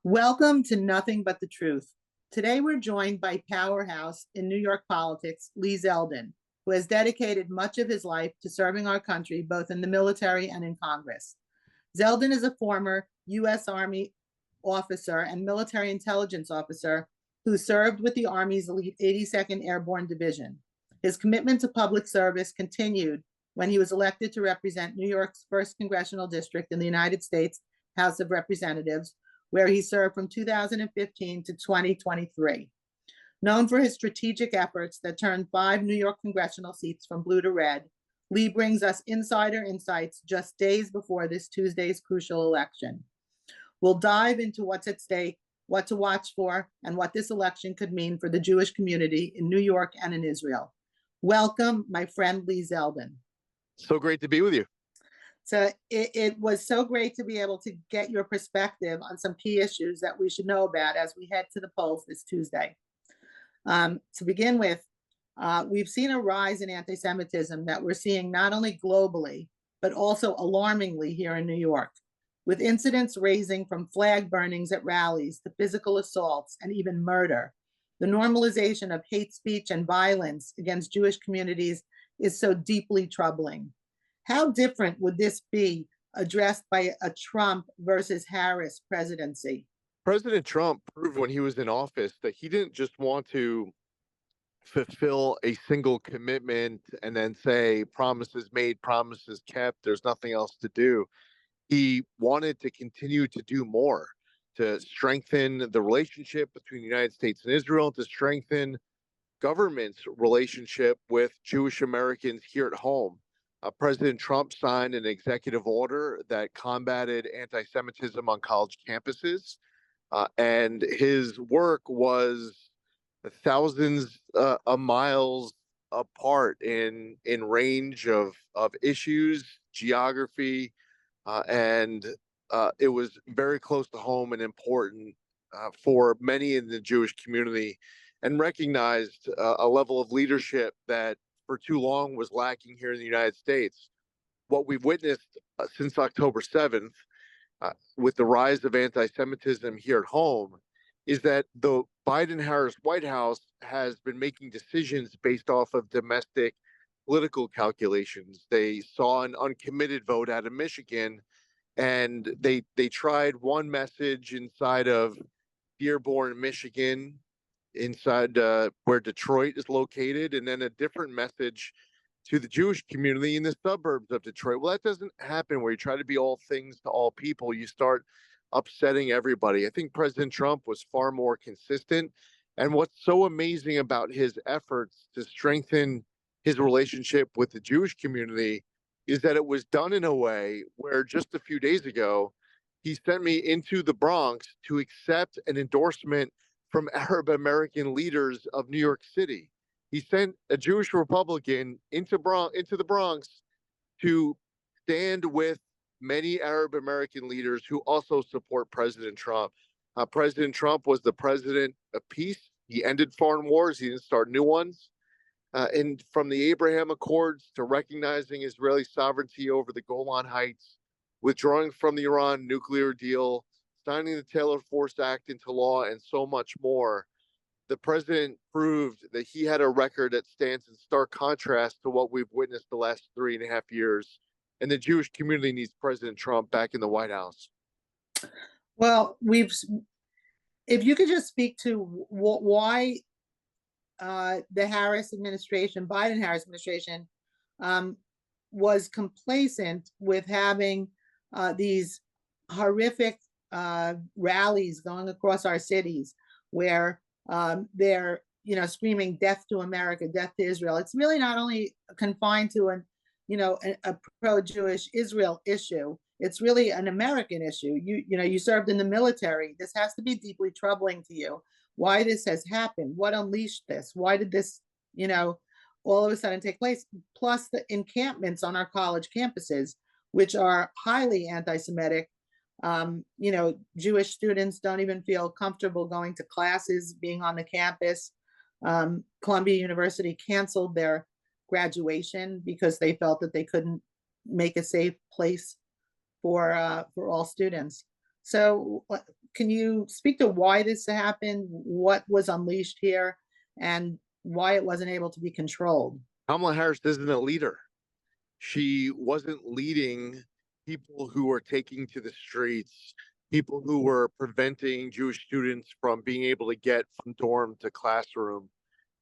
Welcome to Nothing But the Truth. Today we're joined by powerhouse in New York politics, Lee Zeldin, who has dedicated much of his life to serving our country both in the military and in Congress. Zeldin is a former U.S. Army officer and military intelligence officer who served with the Army's elite 82nd Airborne Division. His commitment to public service continued when he was elected to represent New York's 1st Congressional District in the United States House of Representatives, where he served from 2015 to 2023. Known for his strategic efforts that turned 5 New York congressional seats from blue to red, Lee brings us insider insights just days before this Tuesday's crucial election. We'll dive into what's at stake, what to watch for, and what this election could mean for the Jewish community in New York and in Israel. Welcome, my friend Lee Zeldin. So great to be with you. So it was so great to be able to get your perspective on some key issues that we should know about as we head to the polls this Tuesday. To begin with, we've seen a rise in anti-Semitism that we're seeing not only globally, but also alarmingly here in New York, with incidents raising from flag burnings at rallies to physical assaults and even murder. The normalization of hate speech and violence against Jewish communities is so deeply troubling. How different would this be addressed by a Trump versus Harris presidency? President Trump proved when he was in office that he didn't just want to fulfill a single commitment and then say promises made, promises kept, there's nothing else to do. He wanted to continue to do more, to strengthen the relationship between the United States and Israel, to strengthen government's relationship with Jewish Americans here at home. President Trump signed an executive order that combated anti-Semitism on college campuses, and his work was thousands of miles apart in range of issues, geography, and it was very close to home and important for many in the Jewish community, and recognized a level of leadership that for too long was lacking here in the United States. What we've witnessed since October 7th, with the rise of anti-Semitism here at home, is that the Biden-Harris White House has been making decisions based off of domestic political calculations. They saw an uncommitted vote out of Michigan, and they tried one message inside of Dearborn, Michigan, inside where Detroit is located, and then a different message to the Jewish community in the suburbs of Detroit. Well, that doesn't happen where you try to be all things to all people. You start upsetting everybody. I think President Trump was far more consistent. And what's so amazing about his efforts to strengthen his relationship with the Jewish community is that it was done in a way where just a few days ago, he sent me into the Bronx to accept an endorsement from Arab American leaders of New York City. He sent a Jewish Republican into the Bronx to stand with many Arab American leaders who also support President Trump. President Trump was the president of peace. He ended foreign wars. He didn't start new ones. And from the Abraham Accords to recognizing Israeli sovereignty over the Golan Heights, withdrawing from the Iran nuclear deal, signing the Taylor Force Act into law, and so much more, the president proved that he had a record that stands in stark contrast to what we've witnessed the last 3.5 years. And the Jewish community needs President Trump back in the White House. Well, if you could just speak to why the Harris administration, Biden-Harris administration, was complacent with having these horrific rallies going across our cities where they're screaming death to America, death to Israel. It's really not only confined to a pro-Jewish Israel issue. It's really an American issue. You served in the military. This has to be deeply troubling to you. Why this has happened? What unleashed this? Why did this all of a sudden take place? Plus the encampments on our college campuses, which are highly anti-Semitic. Jewish students don't even feel comfortable going to classes, being on the campus. Columbia University canceled their graduation because they felt that they couldn't make a safe place for all students. So can you speak to why this happened, what was unleashed here, and why it wasn't able to be controlled? Kamala Harris isn't a leader. She wasn't leading people who were taking to the streets, people who were preventing Jewish students from being able to get from dorm to classroom,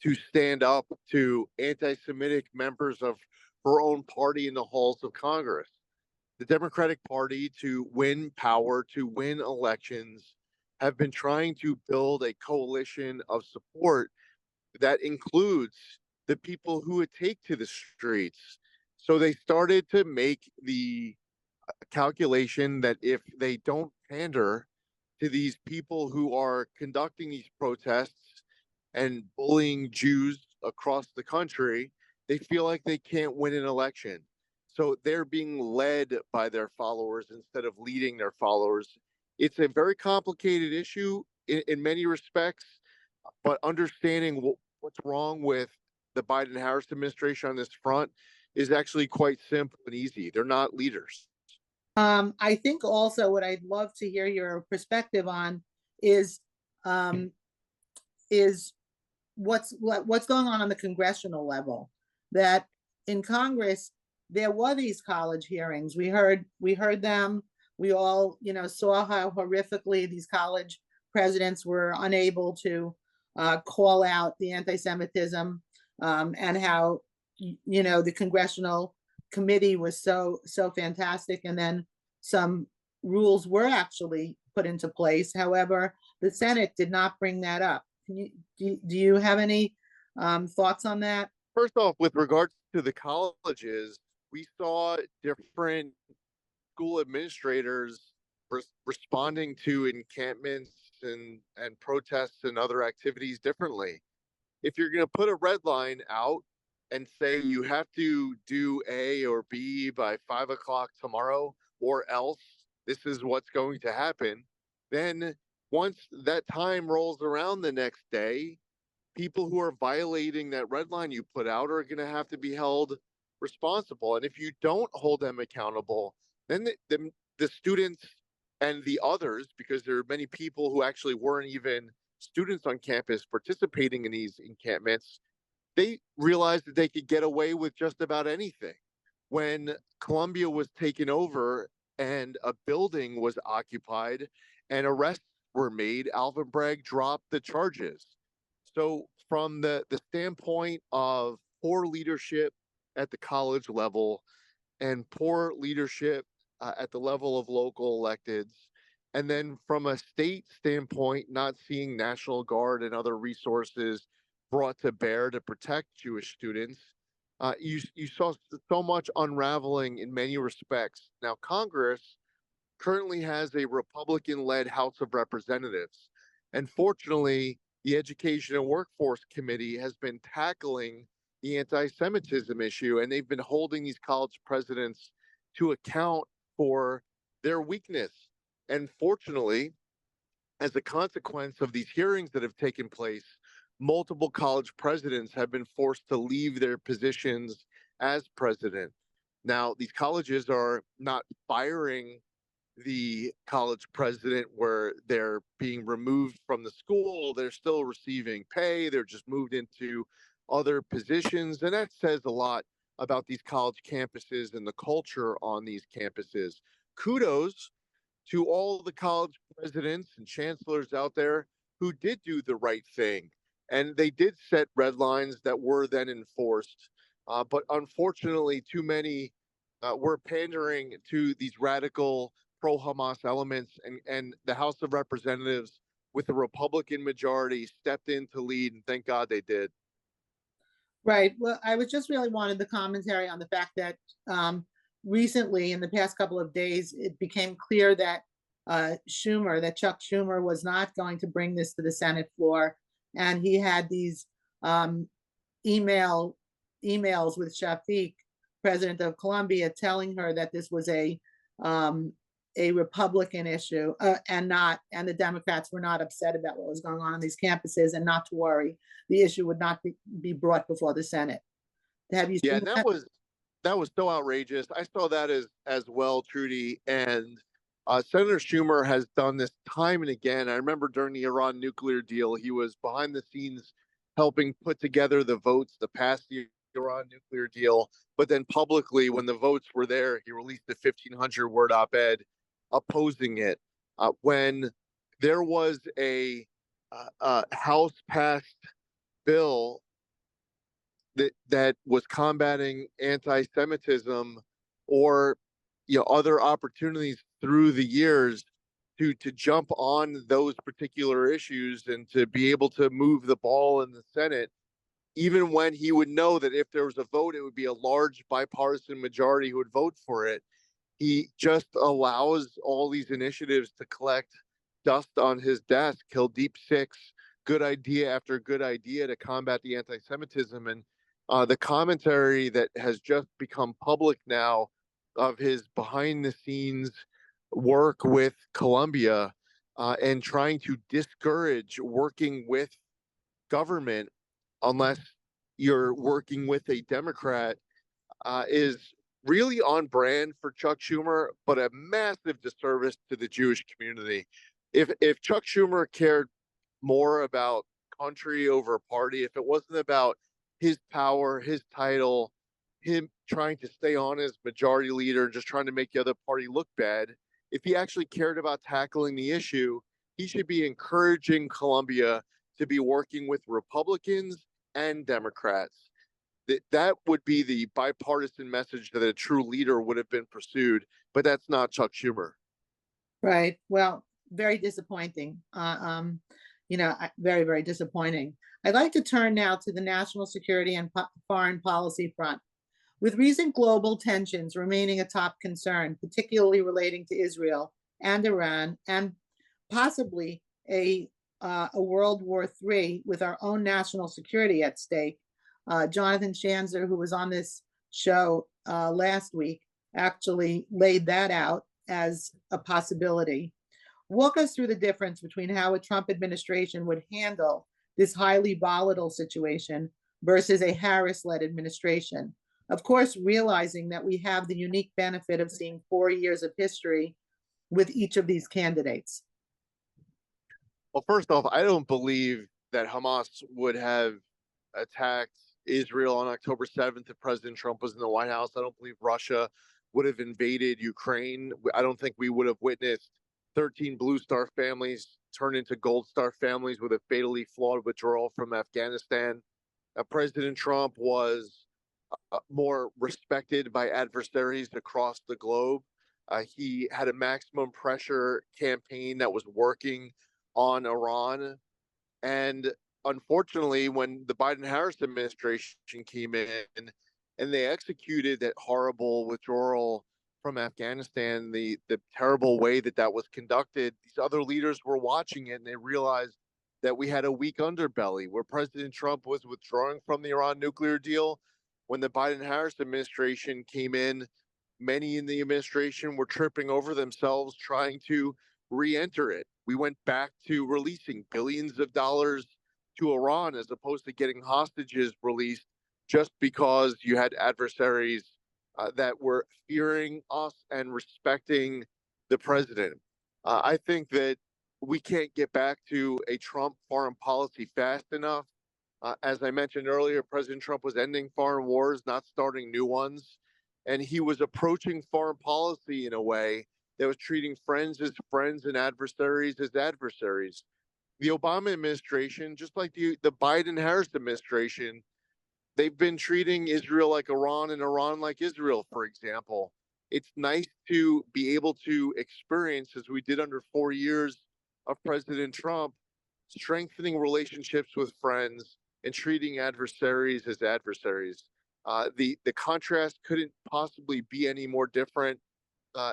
to stand up to anti-Semitic members of her own party in the halls of Congress. The Democratic Party, to win power, to win elections, have been trying to build a coalition of support that includes the people who would take to the streets. So they started to make the calculation that if they don't pander to these people who are conducting these protests and bullying Jews across the country, they feel like they can't win an election. So they're being led by their followers instead of leading their followers. It's a very complicated issue in many respects, but understanding what's wrong with the Biden Harris administration on this front is actually quite simple and easy. They're not leaders. I think also what I'd love to hear your perspective on is um, is what's going on the congressional level. That in Congress there were these college hearings. We heard them. We all saw how horrifically these college presidents were unable to call out the anti-Semitism, and how the congressional committee was so fantastic, and then some rules were actually put into place. However, the Senate did not bring that up. Do you have any thoughts on that? First off, with regards to the colleges, we saw different school administrators responding to encampments and protests and other activities differently. If you're going to put a red line out and say you have to do A or B by 5 o'clock tomorrow, or else this is what's going to happen, then once that time rolls around the next day, people who are violating that red line you put out are going to have to be held responsible. And if you don't hold them accountable, then the students and the others, because there are many people who actually weren't even students on campus participating in these encampments, they realized that they could get away with just about anything. When Columbia was taken over and a building was occupied and arrests were made, Alvin Bragg dropped the charges. So, from the standpoint of poor leadership at the college level and poor leadership at the level of local electeds, and then from a state standpoint, not seeing National Guard and other resources brought to bear to protect Jewish students, you saw so much unraveling in many respects. Now, Congress currently has a Republican-led House of Representatives, and fortunately, the Education and Workforce Committee has been tackling the anti-Semitism issue, and they've been holding these college presidents to account for their weakness. And fortunately, as a consequence of these hearings that have taken place, multiple college presidents have been forced to leave their positions as president. Now, these colleges are not firing the college president where they're being removed from the school. They're still receiving pay. They're just moved into other positions. And that says a lot about these college campuses and the culture on these campuses. Kudos to all the college presidents and chancellors out there who did do the right thing. And they did set red lines that were then enforced. But unfortunately, too many were pandering to these radical pro Hamas elements, and the House of Representatives, with a Republican majority, stepped in to lead. And thank God they did. Right. Well, I was just really wanted the commentary on the fact that recently, in the past couple of days, it became clear that Chuck Schumer, was not going to bring this to the Senate floor, and he had these um, emails with Shafiq, president of Columbia, telling her that this was um, a Republican issue, and the Democrats were not upset about what was going on these campuses, and not to worry, the issue would not be brought before the Senate. Have you Yeah, seen and that? that was so outrageous. I saw that as well, Trudy, and Senator Schumer has done this time and again. I remember during the Iran nuclear deal, he was behind the scenes helping put together the votes to pass the Iran nuclear deal. But then publicly, when the votes were there, he released a 1,500-word op-ed opposing it. When there was a House passed bill that was combating anti-Semitism, or other opportunities through the years to jump on those particular issues and to be able to move the ball in the Senate, even when he would know that if there was a vote, it would be a large bipartisan majority who would vote for it. He just allows all these initiatives to collect dust on his desk. He'll deep six good idea after good idea to combat the anti-Semitism. And the commentary that has just become public now of his behind the scenes work with Colombia, and trying to discourage working with government unless you're working with a Democrat, is really on brand for Chuck Schumer, but a massive disservice to the Jewish community. If Chuck Schumer cared more about country over party, if it wasn't about his power, his title, him trying to stay on as majority leader, just trying to make the other party look bad, if he actually cared about tackling the issue, he should be encouraging Colombia to be working with Republicans and Democrats. That would be the bipartisan message that a true leader would have been pursued, but that's not Chuck Schumer. Right. Well, very disappointing. Very, very disappointing. I'd like to turn now to the national security and foreign policy front. With recent global tensions remaining a top concern, particularly relating to Israel and Iran, and possibly a World War III with our own national security at stake, Jonathan Shanzer, who was on this show last week, actually laid that out as a possibility. Walk us through the difference between how a Trump administration would handle this highly volatile situation versus a Harris-led administration. Of course, realizing that we have the unique benefit of seeing 4 years of history with each of these candidates. Well, first off, I don't believe that Hamas would have attacked Israel on October 7th if President Trump was in the White House. I don't believe Russia would have invaded Ukraine. I don't think we would have witnessed 13 Blue Star families turn into Gold Star families with a fatally flawed withdrawal from Afghanistan. President Trump was more respected by adversaries across the globe. He had a maximum pressure campaign that was working on Iran. And unfortunately, when the Biden-Harris administration came in and they executed that horrible withdrawal from Afghanistan, the terrible way that was conducted, these other leaders were watching it and they realized that we had a weak underbelly where President Trump was withdrawing from the Iran nuclear deal. When the Biden-Harris administration came in, many in the administration were tripping over themselves trying to re-enter it. We went back to releasing billions of dollars to Iran as opposed to getting hostages released just because you had adversaries that were fearing us and respecting the president. I think that we can't get back to a Trump foreign policy fast enough. As I mentioned earlier, President Trump was ending foreign wars, not starting new ones. And he was approaching foreign policy in a way that was treating friends as friends and adversaries as adversaries. The Obama administration, just like the Biden-Harris administration, they've been treating Israel like Iran and Iran like Israel, for example. It's nice to be able to experience, as we did under 4 years of President Trump, strengthening relationships with friends and treating adversaries as adversaries. The contrast couldn't possibly be any more different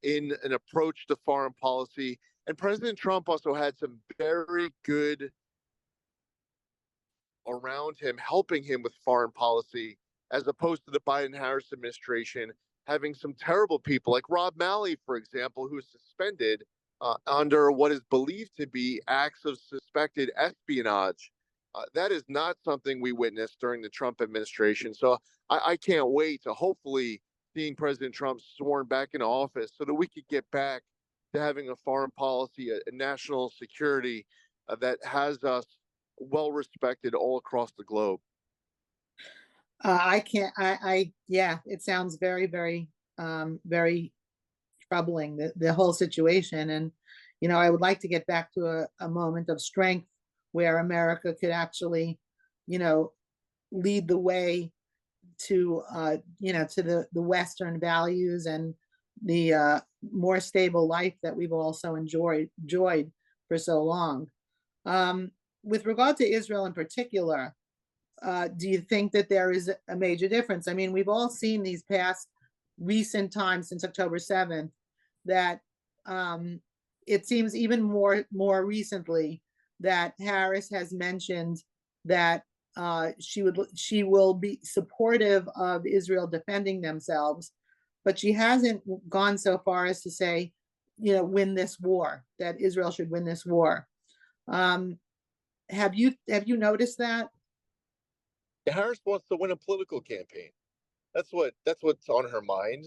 in an approach to foreign policy. And President Trump also had some very good around him, helping him with foreign policy, as opposed to the Biden-Harris administration having some terrible people like Rob Malley, for example, who was suspended under what is believed to be acts of suspected espionage. That is not something we witnessed during the Trump administration. So I can't wait to hopefully seeing President Trump sworn back into office so that we could get back to having a foreign policy, a national security that has us well respected all across the globe. I can't, yeah, it sounds very, very, very troubling, the whole situation. And, I would like to get back to a moment of strength where America could actually, you know, lead the way to, to the Western values and the more stable life that we've also enjoyed for so long. Um, with regard to Israel in particular, do you think that there is a major difference? I mean, we've all seen these past recent times since October 7th that um, it seems even more recently that Harris has mentioned that she will be supportive of Israel defending themselves, but she hasn't gone so far as to say, win this war, that Israel should win this war. Um, have you noticed that? Harris wants to win a political campaign. That's what's on her mind.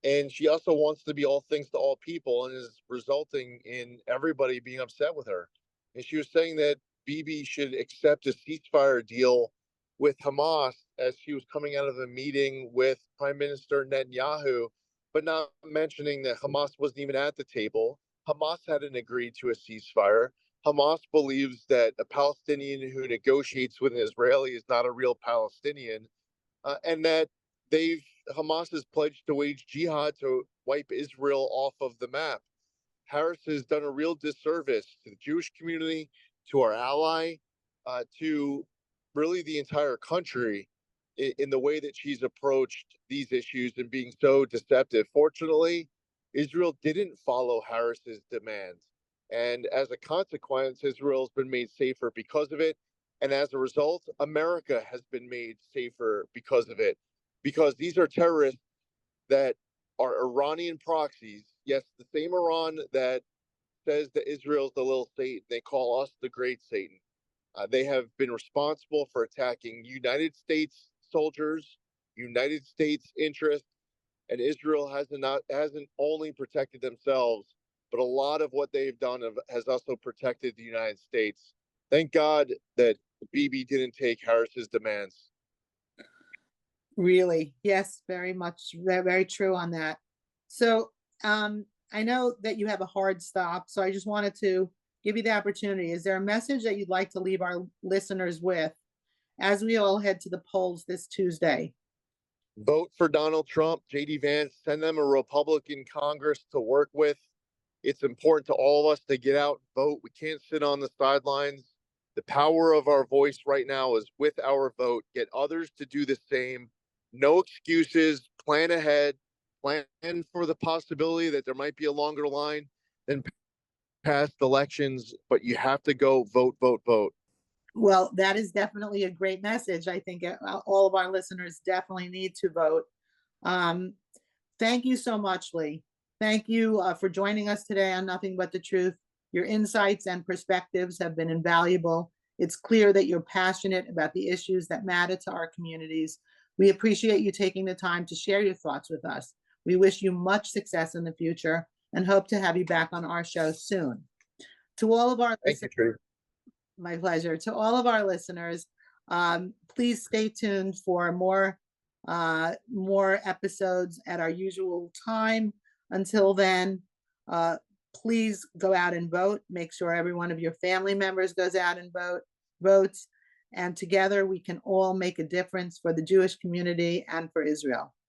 And she also wants to be all things to all people and is resulting in everybody being upset with her. And she was saying that Bibi should accept a ceasefire deal with Hamas as she was coming out of a meeting with Prime Minister Netanyahu, but not mentioning that Hamas wasn't even at the table. Hamas hadn't agreed to a ceasefire. Hamas believes that a Palestinian who negotiates with an Israeli is not a real Palestinian, and that they've Hamas has pledged to wage jihad to wipe Israel off of the map. Harris has done a real disservice to the Jewish community, to our ally, to really the entire country in the way that she's approached these issues and being so deceptive. Fortunately, Israel didn't follow Harris's demands. And as a consequence, Israel's been made safer because of it. And as a result, America has been made safer because of it. Because these are terrorists that are Iranian proxies. Yes, the same Iran that says that Israel's the little Satan. They call us the great Satan. They have been responsible for attacking United States soldiers, United States interests, and Israel hasn't only protected themselves, but a lot of what they've done has also protected the United States. Thank God that Bibi didn't take Harris's demands. Really? Yes, very much. Very, very true on that. So, I know that you have a hard stop, so I just wanted to give you the opportunity. Is there a message that you'd like to leave our listeners with as we all head to the polls this Tuesday? Vote for Donald Trump, JD Vance, send them a Republican Congress to work with. It's important to all of us to get out and vote. We can't sit on the sidelines. The power of our voice right now is with our vote. Get others to do the same. No excuses. Plan ahead. Plan for the possibility that there might be a longer line than past elections, but you have to go vote, vote, vote. Well, that is definitely a great message. I think all of our listeners definitely need to vote. Um, Thank you so much, Lee. Thank you for joining us today on Nothing But the Truth. Your insights and perspectives have been invaluable. It's clear that you're passionate about the issues that matter to our communities. We appreciate you taking the time to share your thoughts with us. We wish you much success in the future and hope to have you back on our show soon. To all of our Thank you, Trudy. My pleasure. To all of our listeners, please stay tuned for more episodes at our usual time. Until then, please go out and vote. Make sure every one of your family members goes out and votes. And together we can all make a difference for the Jewish community and for Israel.